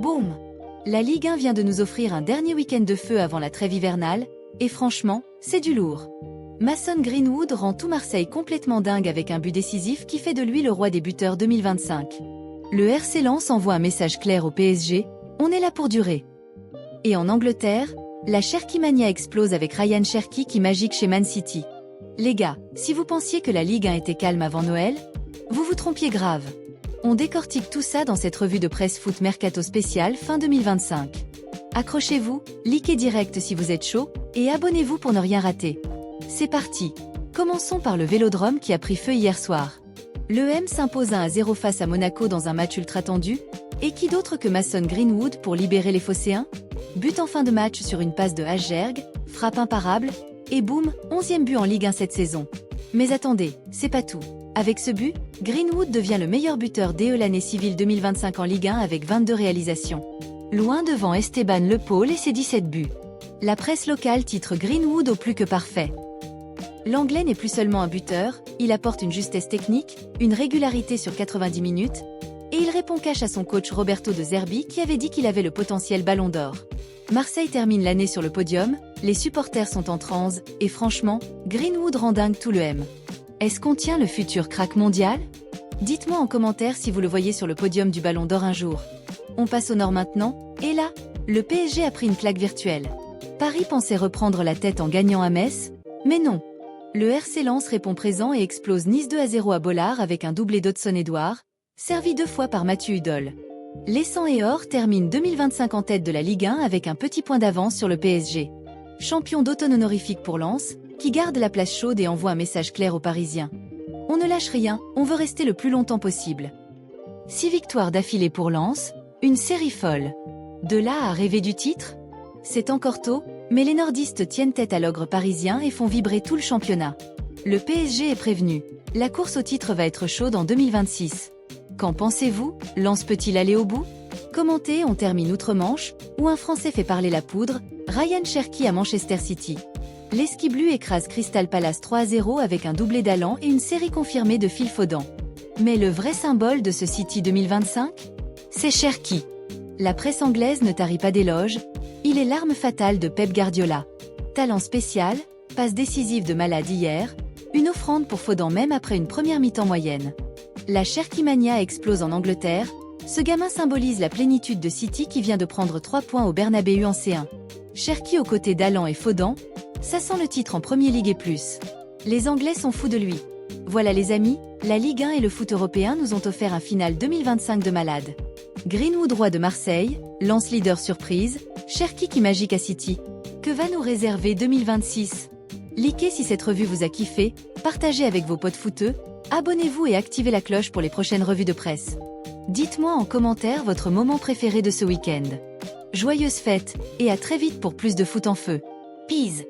Boum! La Ligue 1 vient de nous offrir un dernier week-end de feu avant la trêve hivernale, et franchement, c'est du lourd. Mason Greenwood rend tout Marseille complètement dingue avec un but décisif qui fait de lui le roi des buteurs 2025. Le RC Lens envoie un message clair au PSG, on est là pour durer. Et en Angleterre, la Cherki Mania explose avec Ryan Cherki qui magique chez Man City. Les gars, si vous pensiez que la Ligue 1 était calme avant Noël, vous vous trompiez grave. On décortique tout ça dans cette revue de presse foot mercato spéciale fin 2025. Accrochez-vous, likez direct si vous êtes chaud, et abonnez-vous pour ne rien rater. C'est parti. Commençons par le Vélodrome qui a pris feu hier soir. L'EM s'impose 1-0 face à Monaco dans un match ultra tendu, et qui d'autre que Mason Greenwood pour libérer les Phocéens? But en fin de match sur une passe de Haggerg, frappe imparable, et boum, 11e but en Ligue 1 cette saison. Mais attendez, c'est pas tout. Avec ce but, Greenwood devient le meilleur buteur dès l'année civile 2025 en Ligue 1 avec 22 réalisations. Loin devant Esteban Le Paul et ses 17 buts. La presse locale titre Greenwood au plus que parfait. L'Anglais n'est plus seulement un buteur, il apporte une justesse technique, une régularité sur 90 minutes, et il répond cash à son coach Roberto De Zerbi qui avait dit qu'il avait le potentiel Ballon d'Or. Marseille termine l'année sur le podium, les supporters sont en transe, et franchement, Greenwood rend dingue tout le M. Est-ce qu'on tient le futur crack mondial? Dites-moi en commentaire si vous le voyez sur le podium du Ballon d'Or un jour. On passe au nord maintenant, et là, le PSG a pris une claque virtuelle. Paris pensait reprendre la tête en gagnant à Metz, mais non. Le RC Lens répond présent et explose Nice 2-0 à Bollard avec un doublé d'Hudson-Edouard, servi 2 fois par Mathieu Hudol. Les 100 et or terminent 2025 en tête de la Ligue 1 avec un petit point d'avance sur le PSG. Champion d'automne honorifique pour Lens, qui garde la place chaude et envoie un message clair aux Parisiens. On ne lâche rien, on veut rester le plus longtemps possible. 6 victoires d'affilée pour Lens, une série folle. De là à rêver du titre? C'est encore tôt, mais les nordistes tiennent tête à l'ogre parisien et font vibrer tout le championnat. Le PSG est prévenu, la course au titre va être chaude en 2026. Qu'en pensez-vous? Lens peut-il aller au bout? Commentez, on termine outre-Manche, où un Français fait parler la poudre, Ryan Cherki à Manchester City. Les Skiblu écrasent Crystal Palace 3-0 avec un doublé d'Allan et une série confirmée de Phil Foden. Mais le vrai symbole de ce City 2025? C'est Cherki. La presse anglaise ne tarit pas d'éloges, il est l'arme fatale de Pep Guardiola. Talent spécial, passe décisive de malade hier, une offrande pour Foden même après une première mi-temps moyenne. La Cherki Mania explose en Angleterre, ce gamin symbolise la plénitude de City qui vient de prendre 3 points au Bernabéu en C1. Cherki aux côtés d'Allan et Foden, ça sent le titre en Premier League et plus. Les Anglais sont fous de lui. Voilà les amis, la Ligue 1 et le foot européen nous ont offert un final 2025 de malade. Greenwood roi de Marseille, Lens leader surprise, Cherki qui magique à City. Que va nous réserver 2026? Likez si cette revue vous a kiffé, partagez avec vos potes footeux, abonnez-vous et activez la cloche pour les prochaines revues de presse. Dites-moi en commentaire votre moment préféré de ce week-end. Joyeuses fêtes, et à très vite pour plus de foot en feu. Peace!